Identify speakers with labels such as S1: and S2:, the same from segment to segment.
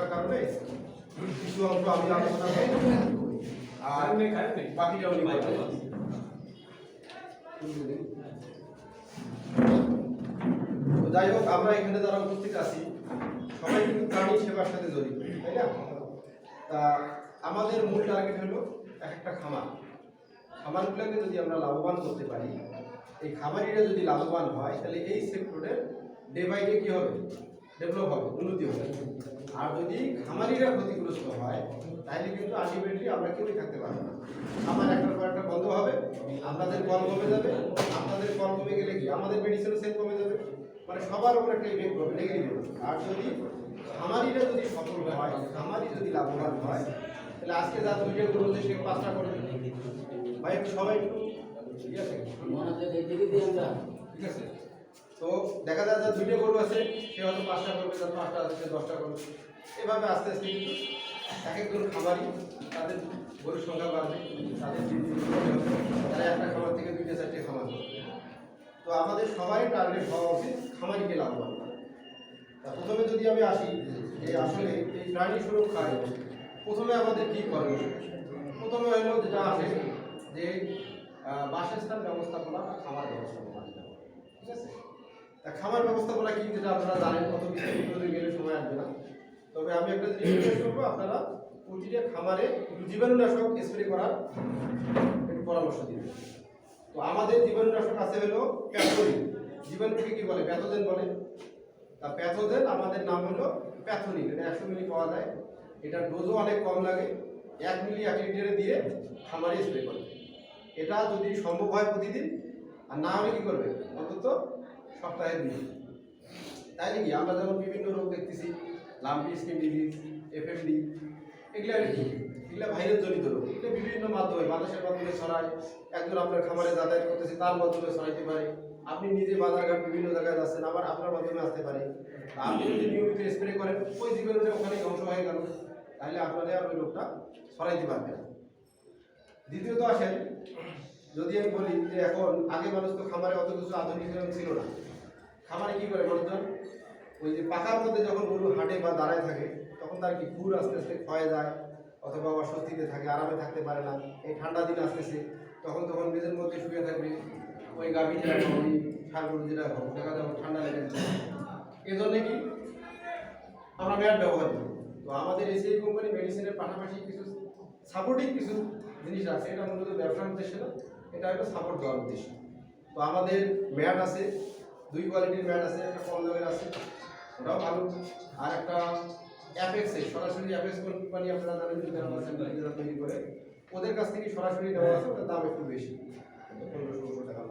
S1: থাকার কারণে কিছু অংশ আমি আলোচনা করব আর বাকিটা উনি বলবেন। তো যাই হোক, আমরা এখানে যারা উপস্থিত আছি সবাই কিন্তু প্রাণী সেবার সাথে জড়িত, তাই না? তা আমাদের মূল টার্গেট হলো একটা খামারগুলোকে যদি আমরা লাভবান করতে পারি, এই খামারিরা যদি লাভবান হয় তাহলে এই সেক্টরের ডে বাই ডে কী হবে, ডেভেলপ হবে, উন্নতি হবে। আর যদি খামারিরা ক্ষতিগ্রস্ত হয় তাহলে কিন্তু আলটিমেটলি আমরা কেউই থাকতে পারবো না। খামার একটার পর একটা বন্ধ হবে, আপনাদের কল কমে যাবে, আপনাদের কল কমে গেলে কি আমাদের মেডিসিনের সেল কমে যাবে, মানে সবার উপর একটা ইফেক্ট হবে, নেগেটিভ। আর যদি খামারিরা যদি সফল হয়, খামারি যদি লাভবান হয়, তাহলে আজকে যা দুইটা গরু সে 5টা করে ভাই, একটু সবাই একটু ঠিক আছে, ঠিক আছে। তো দেখা যায় যে দুইটা গরু আছে, সে হয়তো 5টা করবে, যার 5টা আছে সে 10টা করবে। এভাবে আস্তে আস্তে কিন্তু এক একজন খামারি তাদের গরুর সংখ্যা বাড়বে, তাদের তারা একটা খামার থেকে 2টা 4টে খামার করবে। তো আমাদের সবাই টার্গেট হওয়া উচিত খামারিকে লাভবান করা। তা প্রথমে যদি আমি আসি যে আসলে এই প্রাণী সুরক্ষায় প্রথমে আমাদের কী করবে, প্রথমে হলো যেটা আছে যে বাসস্থান ব্যবস্থাপনা, খামার ব্যবস্থাপনা, ঠিক আছে। তা খামার ব্যবস্থাপনা কি, যেটা আপনারা জানেন, কত কিছু গেলে সময় আসবে না। তবে আমি একটা জিনিস জিজ্ঞেস করবো, আপনারা প্রতিটা খামারে জীবাণুনাশক স্প্রে করার একটু পরামর্শ দিবেন। তো আমাদের জীবাণুনাশক আছে হলো প্যাথোজেন। জীবাণুকে কি বলে? প্যাথোজেন বলে। তা প্যাথোজেন আমাদের নাম হলো প্যাথোনিন। এটা 100 মিলি পাওয়া যায়। এটার ডোজও অনেক কম লাগে, 1 মিলি 1 লিটারে দিয়ে খামারে স্প্রে করে। এটা যদি সম্ভব হয় প্রতিদিন, আর না হলে কি করবে, অন্তত সপ্তাহে 2 দিন। তাই নাকি আমরা যেমন বিভিন্ন রোগ দেখতেছি, লাম্পি স্কিন ডিজিজ, এফএমডি, এগুলো কি, এগুলো ভাইরাস জনিত রোগ। এগুলো বিভিন্ন মাধ্যমে, বাতাসের মাধ্যমে ছড়ায়। একজন আপনার খামারে যাতায়াত করতেছে, তার মাধ্যমে ছড়াইতে পারে। আপনি নিজে বাজারঘাট বিভিন্ন জায়গায় যাচ্ছেন, আবার আপনার মাধ্যমে আসতে পারে। আপনি যদি নিয়মিত স্প্রে করেন, ওই জীবাণুটা ওখানে ধ্বংস হয়ে গেল, তাহলে আপনাদের আর ওই রোগটা ছড়াইতে পারবে না। দ্বিতীয়ত আসেন, যদি আমি বলি যে এখন আগে মানুষ তো খামারে অত কিছু আধুনিকরণ ছিল না। খামারে কি করে মানুষজন, ওই যে পাকার মধ্যে যখন গরু হাঁটে বা দাঁড়ায় থাকে, তখন তার কি খুর আস্তে আস্তে ক্ষয়ে যায়, অথবা অস্বস্তিতে থাকে, আরামে থাকতে পারে না। এই ঠান্ডা দিন আসতেছে, তখন মেঝের মধ্যে শুয়ে থাকবে। ওই গাভী যেটা ওই ষাঁড় গরু যেটা দেখা যাবে ঠান্ডা লেগে যাচ্ছে। এই জন্যে কি আমরা ম্যাট ব্যবহার করি। তো আমাদের এসিআই কোম্পানি মেডিসিনের পাশাপাশি কিছু সাপোর্টিং কিছু জিনিস আছে। এটা মূলত ব্যবসার উদ্দেশ্যে না, এটা একটা সাপোর্ট দেওয়ার উদ্দেশ্য। তো আমাদের ম্যাট আছে, 2 কোয়ালিটির ম্যাট আছে। একটা কম দামের আছে, ওটাও ভালো। আর একটা অ্যাপেক্সে, সরাসরি অ্যাপেক্স কোম্পানি আপনারা জানেন, যারা তৈরি করে, ওদের কাছ থেকে সরাসরি নেওয়া আছে। ওটার দাম একটু বেশি, 1500 টাকা।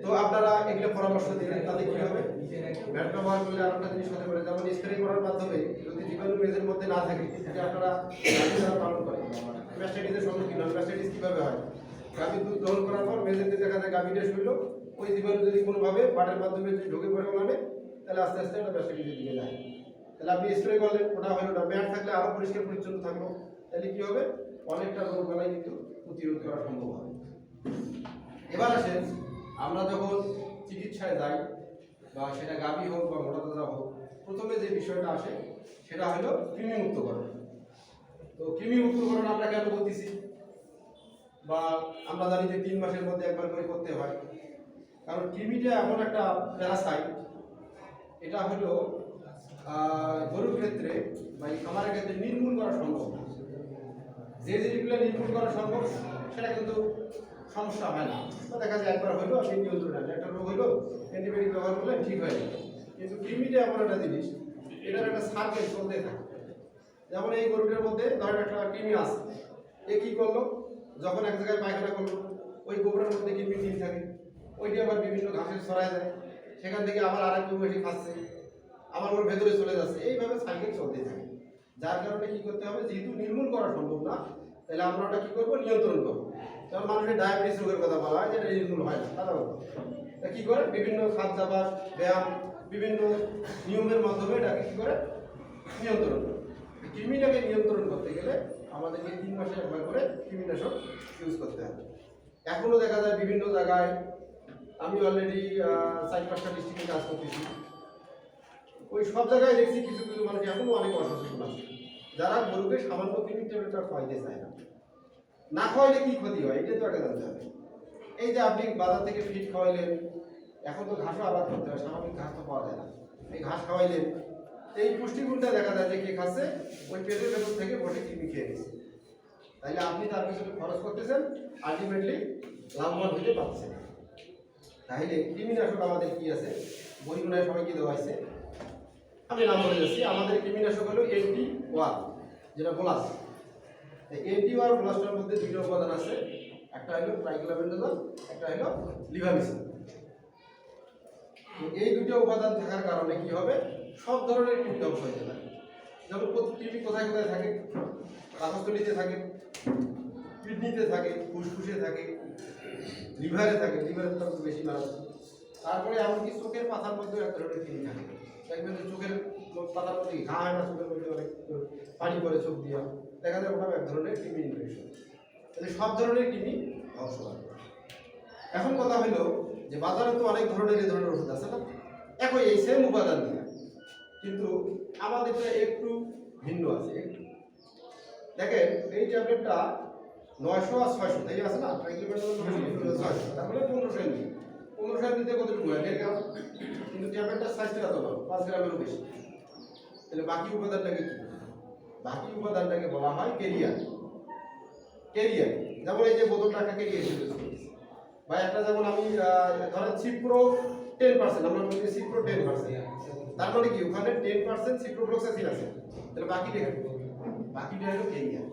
S1: তো আপনারা এগুলো পরামর্শ দিলেন, তাতে কি হবে, ম্যাট ব্যবহার করলে আর একটা জিনিস হতে পারে, যেমন স্প্রে করার মাধ্যমে যদি জীবাণু মেঝের মধ্যে না থাকে, সেটা আপনারা পালন করেন, ম্যাস্টাইটিসের সম্মুখীন হন। ম্যাস্টাইটিস কীভাবে হয়? গাভীর দুধ গ্রহণ করার পর মেঝেতে দেখা যায় গাভীটা শুইল, ওই জীবাণু যদি কোনোভাবে বাটের মাধ্যমে যদি ঢুকে পড়ে ওখানে, তাহলে আস্তে আস্তে একটা ম্যাস্টাইটিসের দিকে যায়। তাহলে আপনি স্প্রে করলেন, ওটা হলো না। ম্যাট থাকলে আরও পরিষ্কার পরিচ্ছন্ন থাকলো, তাহলে কী হবে, অনেকটা রোগ বালাই কিন্তু প্রতিরোধ করা সম্ভব হবে। এবার আসেন, আমরা যখন চিকিৎসায় যাই, বা সেটা গাভী হোক বা মোটা তাজা হোক, প্রথমে যে বিষয়টা আসে সেটা হলো কৃমিমুক্তকরণ। তো কৃমিমুক্তকরণ আমরা কেন বলতেছি, বা আমরা জানি যে 3 মাসের মধ্যে একবার করে করতে হয়। কারণ কৃমিটা এমন একটা প্যারাসাইট, এটা হলো গরুর ক্ষেত্রে বা এই খামারের ক্ষেত্রে নির্মূল করা সম্ভব। যে জিনিসগুলো নির্মূল করা সম্ভব সেটা কিন্তু সমস্যা হয় না। দেখা যায় একবার হইলো আপনি নিয়ন্ত্রণ আনেন, একটা রোগ হইলো অ্যান্টিবায়োটিক ব্যবহার করলে ঠিক হয়ে যাবে। কিন্তু কৃমিটা এমন একটা জিনিস, এটার একটা সার্কেল চলতে থাকে। যেমন এই গরুটার মধ্যে ধরেন একটা কৃমি আছে, এ কী করলো, যখন এক জায়গায় পায়খানা করলো, ওই গোবরের মধ্যে কৃমি ডিম থাকে, ওইটি আবার বিভিন্ন ঘাসে ছড়ায় যায়, সেখান থেকে আবার আর এক গরু এসে খাচ্ছে, আবার ওর ভেতরে চলে যাচ্ছে। এইভাবে সাইকেল চলতে থাকে। যার কারণে কী করতে হবে, যেহেতু নির্মূল করা সম্ভব না, তাহলে আমরা ওটা কী করবো, নিয়ন্ত্রণ করবো। যেমন মানুষের ডায়াবেটিস রোগের কথা বলা হয়, যেটা নির্মূল হয় না, তারা তা কী করে, বিভিন্ন খাদ্যাভ্যাস, ব্যায়াম, বিভিন্ন নিয়মের মাধ্যমে এটাকে কী করে নিয়ন্ত্রণ করে। কৃমিটাকে নিয়ন্ত্রণ করতে গেলে আমাদেরকে 3 মাসে একবার করে কৃমিনাশক ইউজ করতে হবে। এখনও দেখা যায় বিভিন্ন জায়গায়, আমি অলরেডি 4-5টা ডিস্ট্রিক্টে কাজ করতেছি, ওই সব জায়গায় দেখছি কিছু কিছু মানুষ এখনো অনেক অসচেতন আছে, যারা গরুকে সামান্য কৃমির ট্যাবলেটটা খাওয়াইতে চায় না। না খাওয়াইলে কি ক্ষতি হয় এটা তো আগে জানতে হবে। এই যে আপনি বাজার থেকে ফিড খাওয়াইলেন, এখন তো ঘাসও আবাদ করতে হয়, স্বাভাবিক ঘাস তো পাওয়া যায় না, এই ঘাস খাওয়াইলেন, এই পুষ্টিগুণটা দেখা যায় যে কে খাচ্ছে ওই পেটের ভেতর থেকে বসে কৃমি খেয়ে নিচ্ছে। তাইলে আপনি তার পিছনে খরচ করতেছেন, আলটিমেটলি লাভবান হইতে পারছেন। তাহলে কৃমিনাশক আমাদের কি আছে, বইগুলোয় সবাই কি দেওয়া আছে, আমি নাম বলে যাচ্ছি। আমাদের কৃমিনাশক হলো NT1, যেটা বোলাস। NT1 বোলাসটার মধ্যে দুটো উপাদান আছে, একটা হলো ট্রাইক্লোবেন্ডাজল, একটা হলো লিভামিসিন। এই দুটো উপাদান থাকার কারণে কি হবে, সব ধরনের কীট ধ্বংস হয়ে যাবে। যেমন কৃমি কোথায় কোথায় থাকে, পাকস্থলীতে থাকে, কিডনিতে থাকে, ফুসফুসে থাকে, লিভারে থাকে, লিভারের তো বেশি মারাত্মক। তারপরে এমনকি চোখের পাতার মধ্যে এক ধরনের কৃমি থাকে, দেখবেন যে চোখের পাতার মধ্যে ঘা হয় না, চোখের মধ্যে অনেক পানি পড়ে চোখ দিয়া, দেখা যায় ওটা এক ধরনের কৃমি ইনফেকশন। তাহলে সব ধরনের কৃমি ধ্বংস হয়। এখন কথা হলো যে বাজারে তো অনেক ধরনের এই ধরনের ওষুধ আছে না, একই এই সেম উপাদান দিয়ে, কিন্তু আমাদেরটা একটু ভিন্ন আছে। দেখেন এই ট্যাবলেটটা 900 আর 600 তাই আছে না, ট্রাইক্লোবেন্ডাজল 600, তারপরে 1500 এমজি। 1500 এমজিতে কতটুকু হয়, 1.5 গ্রাম, কিন্তু ট্যাবলেটটার সাইজটা এত বড়, 5 গ্রামেরও বেশি। তাহলে বাকি উপাদানটাকে কি, বাকি উপাদানটাকে বলা হয় ক্যারিয়ার। ক্যারিয়ার যেমন এই যে বোতলটাকে ক্যারিয়ার হিসেবে ইউজ করছি, বা একটা যেমন আমি ধরেন সিপ্রো 10%, আমরা বলছি সিপ্রো 10%, তার মানে কি ওখানে 10% সিপ্রোফ্লক্সাসিন আছে, তাহলে বাকিটা হলো ক্যারিয়ার।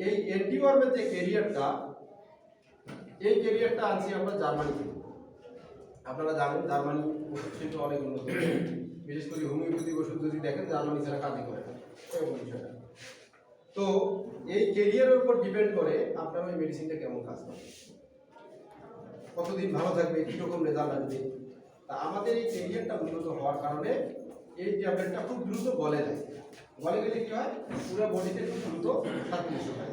S1: এই অ্যান্টিওয়ার্মের যে ক্যারিয়ারটা, এই ক্যারিয়ারটা আনছি আমরা জার্মানি থেকে। আপনারা জানেন জার্মানি ওষুধ শিল্প অনেক উন্নত, বিশেষ করে হোমিওপ্যাথি ওষুধ যদি দেখেন জার্মানি ছাড়া কাজই করে না, বিষয়টা। তো এই ক্যারিয়ারের উপর ডিপেন্ড করে আপনার ওই মেডিসিনটা কেমন কাজ করে, কতদিন ভালো থাকবে, কীরকম রেজাল্ট আসবে। তা আমাদের এই ক্যারিয়ারটা উন্নত হওয়ার কারণে এই ট্যাবলেটটা খুব দ্রুত গলে যায়। গলে গেলে কি হয়, পুরো বডিতে খুব দ্রুত সার্কুলেশন হয়।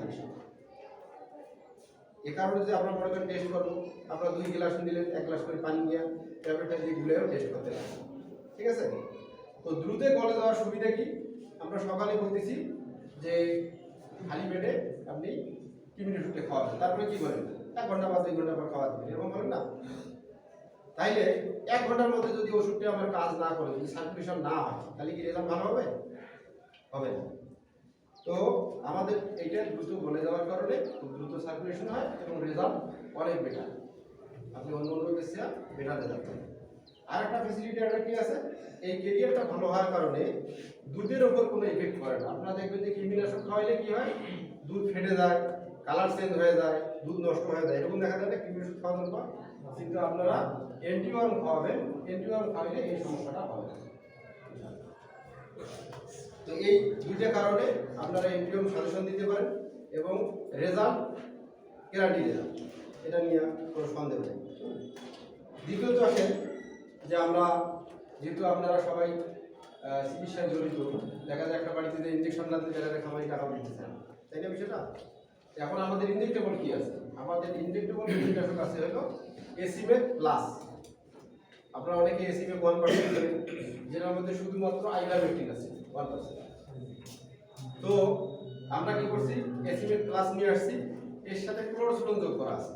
S1: এ কারণে যে আমরা মনে করেন টেস্ট করবো, আমরা 2 গ্লাস নিলেন, 1 গ্লাস করে পানি নিয়ে ট্যাবলেটটা দিয়ে গুলেও টেস্ট করতে লাগে, ঠিক আছে। তো দ্রুত গলে যাওয়ার সুবিধা কি, আমরা সকালে বলতেছি যে খালি পেটে আপনি কৃমির ওষুধটা খাওয়াবেন, তারপরে কি বলেন 1 ঘন্টা বা 2 ঘন্টা পর খাওয়া দিবেন, এরকম বলেন না। তাইলে 1 ঘন্টার মধ্যে যদি ওষুধটা আমার কাজ না করে, যদি সার্কুলেশন না হয়, তাহলে কি রেজাল্ট ভালো হবে, হবে না। তো আমাদের এইটা দ্রুত গলে যাওয়ার কারণে খুব দ্রুত সার্কুলেশন হয় এবং রেজাল্ট অনেক বেটার, আপনি অন্য অন্য বেশি বেটার রেজাল্ট পাবেন। আর একটা ফ্যাসিলিটি একটা কি আছে, এই ক্যারিয়ারটা ভালো হওয়ার কারণে দুধের ওপর কোনো ইফেক্ট করে না। আপনারা দেখবেন যে কৃমিনাশক খাওয়াইলে কি হয়, দুধ ফেটে যায়, কালার চেঞ্জ হয়ে যায়, দুধ নষ্ট হয়ে যায়, এরকম দেখা যায় না কৃমিনাশক খাওয়ানোর পর। কিন্তু আপনারা NT1 খাওয়াবেন, NT1 খাওয়াইলে এই সমস্যাটা হবে না। তো এই দুইটা কারণে আপনারা NT1 সাজেশন দিতে পারেন এবং রেজাল্ট গ্যারান্টি রেজাল্ট, এটা নিয়ে কোনো সন্দেহ নেই। দ্বিতীয়ত আসেন যে আমরা যেহেতু আপনারা সবাই চিকিৎসায় জড়িত, দেখা যায় একটা বাড়িতে যে ইঞ্জেকশন না দিতে দেখা যায় খামারি টাকা দিতে চান, তাই না বিষয়টা। এখন আমাদের ইনজেক্টেবল কি আছে, আমাদের ইনজেক্টেবল কীটনাশক আছে হলো এসিমেট প্লাস। আপনারা অনেকে এসিমেট 1% করেন, যেটার মধ্যে শুধুমাত্র আইভারমেকটিন আছে 1%। তো আমরা কি করছি, এসিমেট প্লাস নিয়ে আসছি, এর সাথে ক্লোরোসুলন যোগ করা আছে।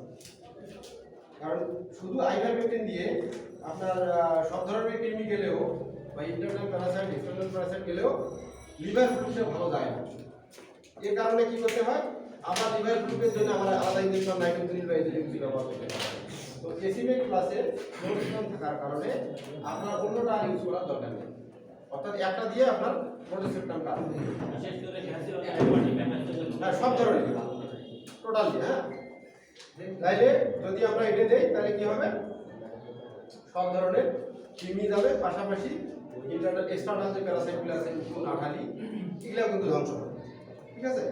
S1: কারণ শুধু আইভারমেকটিন দিয়ে আপনার সব ধরনের কৃমি গেলেও বা ইন্টারনাল প্যারাসাইট এক্সটার্নাল প্যারাসাইট গেলেও লিভার ফ্লুতে ভালো যায় না। এর কারণে কি করতে হয়, আমার লিভার ফ্লুটের জন্য আমার আলাদা ইঞ্জেকশন নাইট্রোজেনিল বা এজিলিন ব্যবহার করতে হয়। তো এসিমেট প্লাসে ক্লোরোসুলন থাকার কারণে আপনার অন্যটা আর ইউজ করার দরকার নেই, অর্থাৎ একটা দিয়ে আপনার প্রোটেক্টম কাজ হবে। হ্যাঁ, সব ধরনের টোটালি। হ্যাঁ, তাইলে যদি আমরা এটা দেই তাহলে কি হবে, সব ধরনের কৃমি যাবে, পাশাপাশি ইন্টারনাল এক্সটার্নাল যে প্যারাসাইটগুলো আছে, আঠালি, এগুলো কিন্তু ধ্বংস হবে, ঠিক আছে।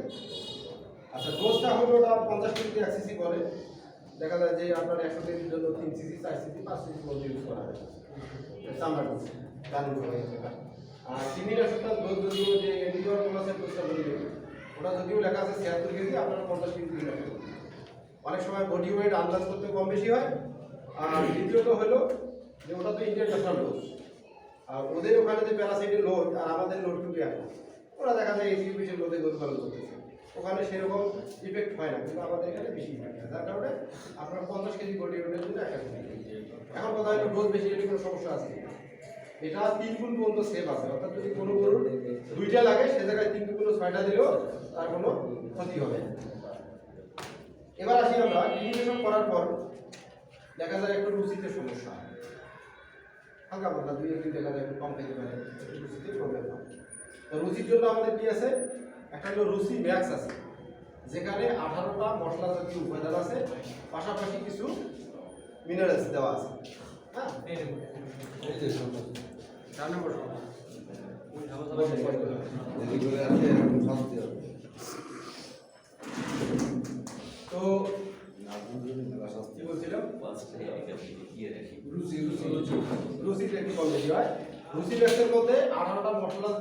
S1: আচ্ছা, ডোজটা হলো ওটা 50 কেজি 1 সিসি করে, দেখা যায় যে আপনার 100 কেজির জন্য 3 সিসি 4 সিসি 5 সিসি পর্যন্ত ইউজ করা হয়, চামড়া ডোজ জানুন সবাই। আর কৃমিনাশকটা ডোজ যদিও যে এন্টিওর প্লাসের ডোজটা বলি, ওটা যদিও লেখা আছে 76 কেজি, আপনারা 50 কেজি দিন রাখতে হবে। অনেক সময় বডি ওয়েট আন্দাজ করতে কম বেশি হয়। আর দ্বিতীয়ত হলো যে ওটা তো ইন্টারন্যাশনাল ডোজ, আর ওদের ওখানে যে প্যারাসাইটের লোড আর আমাদের লোড টুকু একটা, ওরা দেখা যায় এসি অফিসের লোডে গরু পালন করতেছে, ওখানে সেরকম ইফেক্ট হয় না, কিন্তু আমাদের এখানে বেশি হয়, যার কারণে আপনার 50 কেজি গরু ওঠার জন্য একটা গরু। এখন কথা হলো ডোজ বেশি হলে কোনো সমস্যা আছে কিনা? এটা 3 গুণ পর্যন্ত সেভ আছে, অর্থাৎ যদি কোনো গরুর 2টা লাগে সে জায়গায় 3 গুণ 6টা দিলেও তার কোনো ক্ষতি হবে না। এবার আসি আমরা ইনজেকশন করার পর দেখা যায় একটু রুচিতে সমস্যা, হালকা পাতলা 2-1 দিন দেখা যায় একটু কম খেতে পারে, একটু রুচিতে প্রবলেম হয়। তো রুচির জন্য আমাদের কি আছে, একটা হলো রুচি ম্যাক্স আছে, যেখানে 18টা মশলা জাতীয় উপাদান আছে, পাশাপাশি কিছু মিনারেলস দেওয়া আছে। হ্যাঁ,
S2: এই যে সম্ভব
S1: 4 নম্বর
S2: এগুলো আছে এরকম শাস্তি হবে
S1: তো কি বলছিলাম, রুচিটা কি কম বেশি হয়? রুচি ম্যাক্সের মধ্যে 18টা মশলা